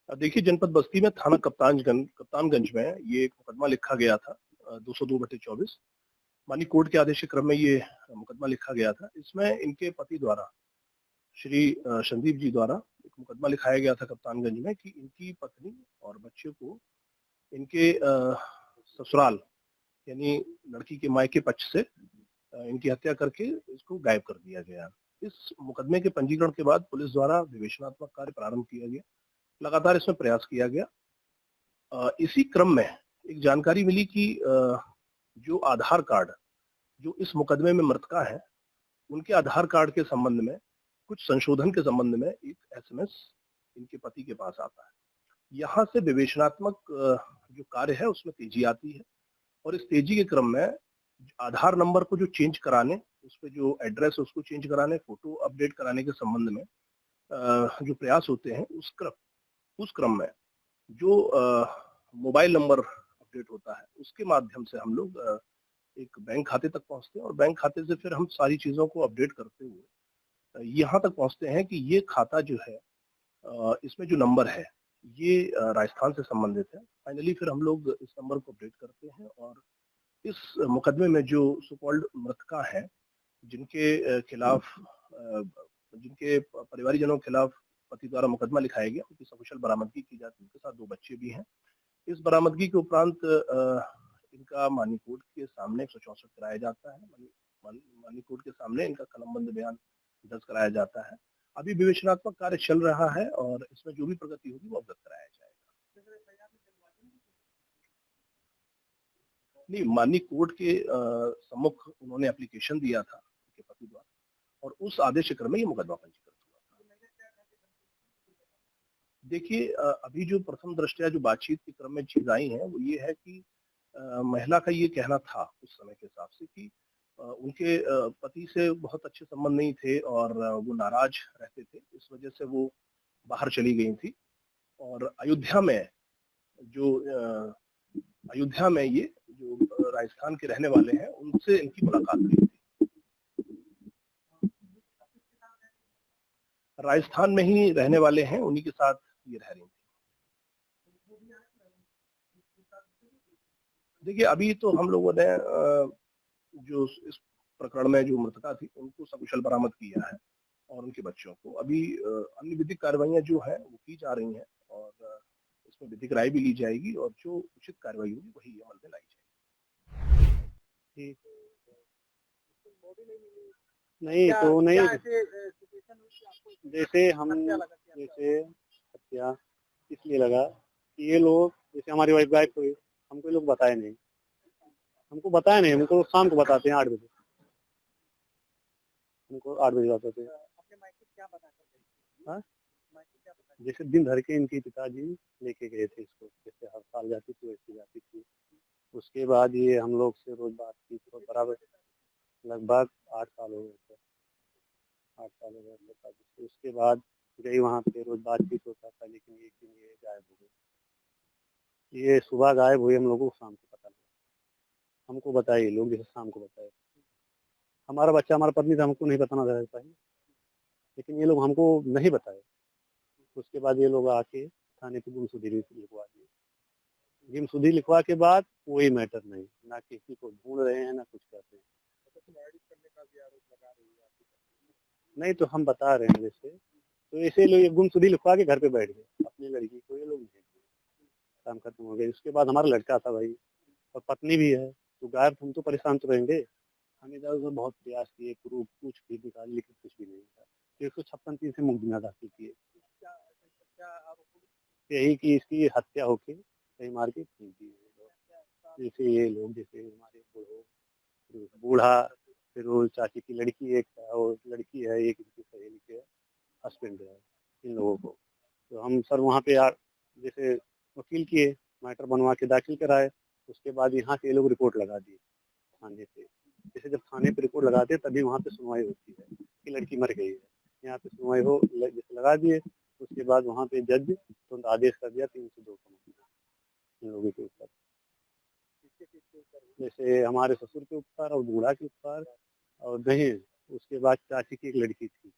देखिए, जनपद बस्ती में थाना कप्तानगंज में ये एक मुकदमा लिखा गया था 202/24। माननीय कोर्ट के आदेश के क्रम में ये मुकदमा लिखा गया था। इसमें इनके पति द्वारा श्री संदीप जी द्वारा एक मुकदमा लिखाया गया था कप्तानगंज में कि इनकी पत्नी और बच्चे को इनके ससुराल यानी लड़की के मायके पक्ष से इनकी हत्या करके इसको गायब कर दिया गया। इस मुकदमे के पंजीकरण के बाद पुलिस द्वारा विवेचनात्मक कार्य प्रारंभ किया गया। लगातार इसमें प्रयास किया गया। इसी क्रम में एक जानकारी मिली कि जो आधार कार्ड जो इस मुकदमे में मृतका है, उनके आधार कार्ड के संबंध में कुछ संशोधन के संबंध में एक एसएमएस इनके पति के पास आता है। यहाँ से विवेचनात्मक जो कार्य है उसमें तेजी आती है और इस तेजी के क्रम में आधार नंबर को जो चेंज कराने, उस पर जो एड्रेस है उसको चेंज कराने, फोटो अपडेट कराने के संबंध में जो प्रयास होते हैं उस क्रम में जो मोबाइल नंबर अपडेट होता है उसके माध्यम से हम लोग एक बैंक खाते तक पहुंचते हैं और बैंक खाते से फिर हम सारी चीजों को अपडेट करते हुए यहाँ तक पहुंचते हैं कि ये खाता जो है इसमें जो नंबर है ये राजस्थान से संबंधित है। फाइनली फिर हम लोग इस नंबर को अपडेट करते हैं और इस मुकदमे में जो सो कॉल्ड मृतका है, जिनके खिलाफ जिनके परिवारजनों के खिलाफ पति द्वारा मुकदमा लिखाया गया, उनकी सकुशल बरामदगी की जाती है। उनके साथ 2 बच्चे भी हैं। इस बरामदगी के उपरांत इनका माननीय कोर्ट के सामने 164 कराया जाता है। माननीय कोर्ट के सामने इनका कलमबंद बयान दर्ज कराया जाता है। अभी विवेचनात्मक कार्य चल रहा है और इसमें जो भी प्रगति होगी वो अवगत कराया जाएगा। नहीं, माननीय कोर्ट के सम्मुख उन्होंने एप्लीकेशन दिया था उनके पति द्वारा और उस आदेश के क्रम में ये मुकदमा पंजीकृत हुआ था। देखिए, अभी जो प्रथम दृष्टया जो बातचीत के क्रम में चीज आई है वो ये है कि महिला का ये कहना था उस समय के हिसाब से कि उनके पति से बहुत अच्छे संबंध नहीं थे और वो नाराज रहते थे, इस वजह से वो बाहर चली गई थी और अयोध्या में ये जो राजस्थान के रहने वाले हैं उनसे इनकी मुलाकात हुई थी। राजस्थान में ही रहने वाले हैं, उन्हीं के साथ ये रह रही थी। देखिए, अभी तो हम लोगों ने जो इस प्रकरण में जो मृतका थी उनको सकुशल बरामद किया है और उनके बच्चों को अभी अन्य विधिक कार्रवाइयां जो है वो की जा रही हैं और इसमें विधिक राय भी ली जाएगी और जो उचित कार्रवाई होगी वही अमल में लाई जाएगी। नहीं तो नहीं, जैसे हत्या इसलिए लगा कि ये लोग जैसे हमारी वाइफ गायब हुई, हमको ये लोग बताए नहीं, हमको शाम को बताते हैं 8 बजे, हमको 8 बजे बताते हैं। जैसे दिन भर के इनके पिताजी लेके गए थे इसको, जैसे हर साल जाती थी वैसे जाती थी। उसके बाद ये हम लोग से रोज बातचीत तो बराबर लगभग 8 साल हो गए थे, 8 साल हो गए थे। उसके बाद गई वहाँ पे रोज बातचीत होता था, लेकिन एक दिन ये गायब हो गई। ये सुबह गायब हुई, हम लोगों को शाम को पता लगा, हमको बताए लोग, जैसे शाम को बताए। हमारा बच्चा, हमारा पत्नी था, हमको नहीं बताना रहता है, लेकिन ये लोग हमको नहीं बताए। उसके बाद ये लोग आके थाने पे गुमशुदगी लिखवा दिए। गुमशुदगी लिखवा के बाद कोई मैटर नहीं, ना किसी को ढूंढ रहे हैं ना कुछ कर रहे हैं। नहीं तो हम बता रहे हैं, जैसे तो ऐसे लोग गुमशुदगी लिखवा के घर पे बैठ गए, अपनी लड़की को ये लोग नहीं, काम खत्म हो गया। उसके बाद हमारा लड़का था भाई और पत्नी भी है, तो गायब, हम तो परेशान तो रहेंगे। हम इधर उधर बहुत प्रयास किए, प्रूफ कुछ भी निकाले, लेकिन कुछ भी नहीं था। 156 से मुकदमा दाखिल किए, यही कि इसकी हत्या होके कहीं मार के फेंक दी। जैसे ये लोग, जैसे हमारे बूढ़ा, फिर वो चाची की लड़की एक है, और लड़की है एक, इनकी सहेली के हस्बैंड है, इन लोगों को। तो हम सर वहाँ पे जैसे वकील किए, मैटर बनवा के दाखिल कराए। उसके बाद यहाँ से ये लोग रिपोर्ट लगा दिए थाने पे। जैसे जब थाने पे रिपोर्ट लगाते हैं तभी वहाँ पे सुनवाई होती है कि लड़की मर गई है, यहाँ पे सुनवाई हो जैसे लगा दिए। उसके बाद वहाँ पे जज तुरंत आदेश कर दिया 302 का इन लोगों के ऊपर। जैसे हमारे ससुर के ऊपर और बूढ़ा के ऊपर और दहेज, उसके बाद चाची की एक लड़की थी,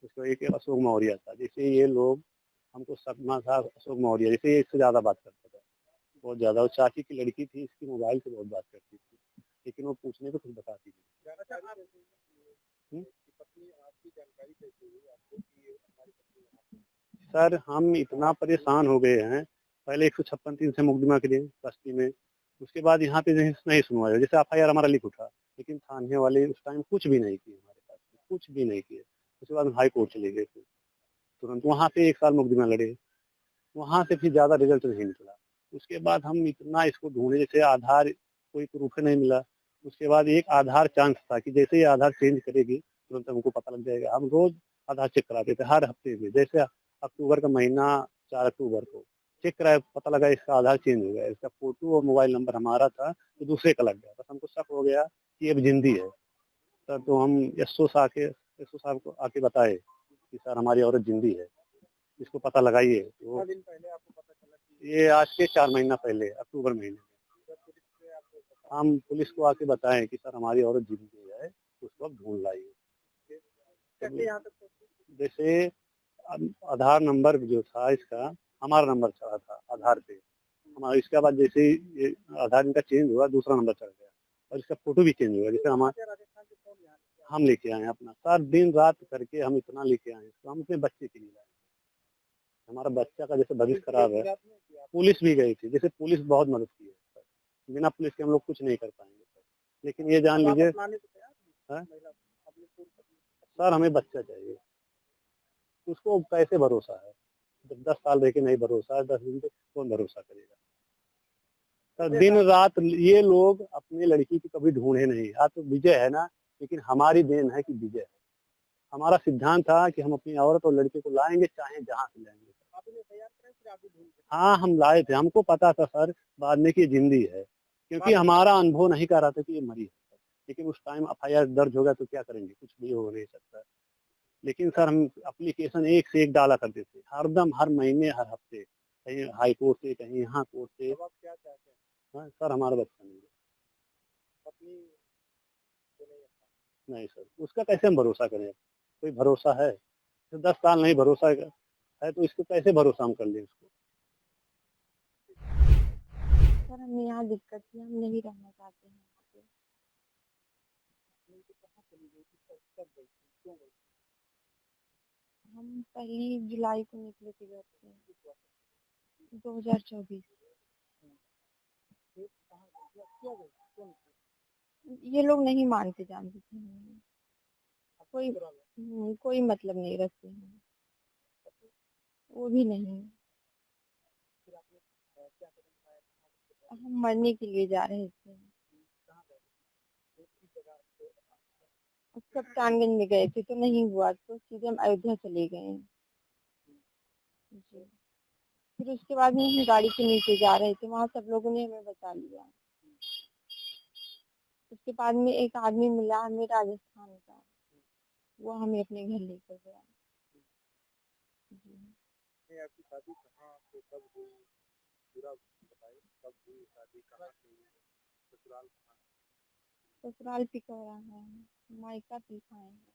उसको एक अशोक मौर्य था। जैसे ये लोग हमको सपना था अशोक मौर्य, जैसे ये इससे ज़्यादा बात करता था, बहुत ज़्यादा। और चाची की लड़की थी, इसकी मोबाइल से बहुत बात करती थी, लेकिन वो पूछने पे कुछ बताती नहीं। सर हम इतना परेशान हो गए हैं, पहले 156(3) से मुकदमा के लिए बस्ती में, उसके बाद यहाँ पे नहीं सुनवाया। जैसे FIR हमारा लिख उठा, लेकिन थाने वाले उस टाइम कुछ भी नहीं किए हमारे पास, कुछ भी नहीं किए। उसके बाद हम हाई कोर्ट चले गए थे तुरंत, वहाँ पे 1 साल मुकदमा लड़े, वहाँ से फिर ज़्यादा रिजल्ट नहीं निकला। उसके बाद हम इतना इसको ढूंढे, जैसे आधार कोई प्रूफ नहीं मिला। उसके बाद एक आधार चांस था कि जैसे ये आधार चेंज करेगी तुरंत हमको पता लग जाएगा। हम रोज आधार चेक कराते थे हर हफ्ते में, जैसे अक्टूबर का महीना 4 अक्टूबर को चेक कराया, पता लगा इसका आधार चेंज हो गया, इसका फोटो और मोबाइल नंबर हमारा था तो दूसरे का लग गया। बस हमको शक हो गया कि अब जिंदी है सर, तो हम एसओ साहब को आके बताए कि सर हमारी औरत जिंदी है, इसको पता लगाइए। तो ये आज के 4 महीना पहले अक्टूबर महीने में हम पुलिस को आके बताएं कि सर हमारी औरत जिंदी है, उसको अब ढूंढ लाइए। जैसे आधार नंबर जो था इसका, हमारा नंबर चढ़ा था आधार पे हमारा, इसके बाद जैसे ये आधार इनका चेंज हुआ, दूसरा नंबर चढ़ गया और इसका फोटो भी चेंज हुआ। जैसे हम लेके आए अपना सर, दिन रात करके हम इतना लेके आए इसको, हम अपने बच्चे के लिए लाए। हमारा बच्चा का जैसे भविष्य खराब है, पुलिस भी गई थी, जैसे पुलिस बहुत मदद की है सर, बिना पुलिस के हम लोग कुछ नहीं कर पाएंगे सर। लेकिन ये जान लीजिए सर, हमें बच्चा चाहिए, उसको कैसे भरोसा है जब 10 साल रह के नहीं भरोसा है, 10 दिन पे कौन भरोसा करेगा सर। दिन रात ये लोग अपने लड़की की कभी ढूंढे नहीं। हाँ तो विजय है ना, लेकिन हमारी देन है कि विजय है। हमारा सिद्धांत था कि हम अपनी औरत और लड़के को लाएंगे, चाहे जहाँ से लाएंगे। हाँ हम लाए थे, हमको पता था सर बाद में कि जिंदी है, क्योंकि हमारा अनुभव नहीं कर रहा था कि ये मरी है। लेकिन उस टाइम FIR दर्ज हो गया तो क्या करेंगे, कुछ भी हो नहीं सकता। लेकिन सर हम एप्लीकेशन एक से एक डाला करते थे, हरदम, हर महीने, हर हफ्ते, कहीं हाई कोर्ट से, कहीं यहाँ कोर्ट से। हाँ सर, हमारा बच्चा नहीं है। नहीं सर, उसका कैसे हम भरोसा करें, कोई भरोसा है? तो 10 साल नहीं भरोसा है तो इसको कैसे भरोसा हम कर लें इसको। सर हमें यहाँ दिक्कत है, हम नहीं रहना चाहते हैं। हम पहली जुलाई को निकले थे घर से, 2024। ये लोग नहीं मानते जानते थे, कोई मतलब नहीं रखते हैं, वो भी नहीं। हम मरने के लिए जा रहे थे, कप्तानगंज में गए थे तो नहीं हुआ तो सीधे हम अयोध्या चले गए जी। फिर उसके बाद में हम गाड़ी के नीचे जा रहे थे, वहाँ सब लोगों ने हमें बचा लिया। उसके बाद में एक आदमी मिला हमें राजस्थान का, वो हमें अपने घर लेकर गया जी। आपकी शादी कहाँ से कब हुई, पूरा बताइए, कब हुई शादी, कहाँ से हुई, ससुराल कहाँ है? ससुराल पिकौरा है, मायका पिलखाए है।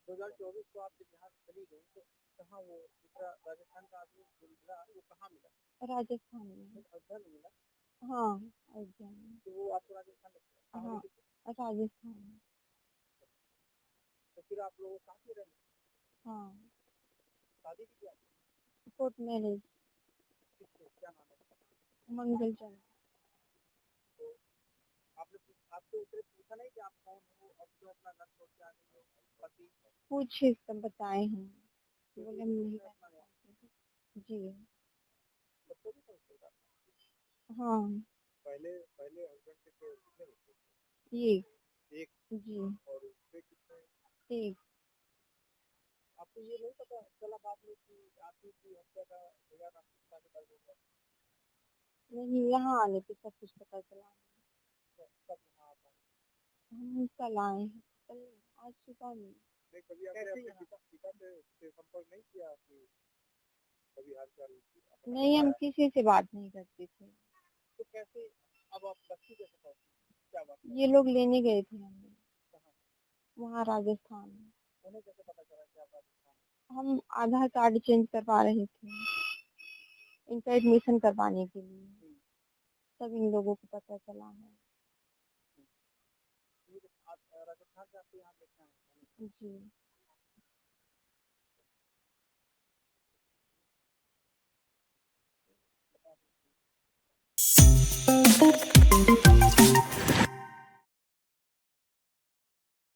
2024 को आप यहाँ चली गई तो कहाँ वो दूसरा राजस्थान का आदमी मिला, वो कहाँ मिला? राजस्थान में। अयोध्या में मिला? हाँ अयोध्या में। तो वो आपको राजस्थान लगता है? हाँ राजस्थान में। तो फिर आप लोग साथ में रहे? हाँ। शादी की क्या? Court marriage. क्या नाम है? मंगल चंद्र। तो आपको उसने पूछा नहीं कि आप कौन हो, अब तो अपना घर छोड़ के आ गए हो, पति? पूछे सब बताए हैं, बोले हम नहीं रहना चाहते जी। बच्चों भी समझता? हाँ। पहले हस्बैंड के कितने बच्चे? एक जी। और उससे कितने? एक। आपको ये नहीं पता चला बाद में कि आपकी हत्या का भैया का पिता के दर्द होगा? नहीं, यहाँ आने पे सब कुछ पता चला। कब यहाँ आता? हम कल आए हैं, कल, आज सुबह में। कभी आपने अपने पिता से संपर्क नहीं किया कि कभी हाल चाल? नहीं, हम किसी से बात नहीं करते थे। तो कैसे अब आप बस्ती कैसे पहुंचे, क्या बात है? ये लोग लेने गए थे हमें वहाँ राजस्थान में। उन्हें कैसे पता चला कि आप राजस्थान? हम आधार कार्ड चेंज करवा रहे थे इनका एडमिशन करवाने के लिए, तब इन लोगों को पता चला है। राजस्थान से आपको यहाँ देखना है जी।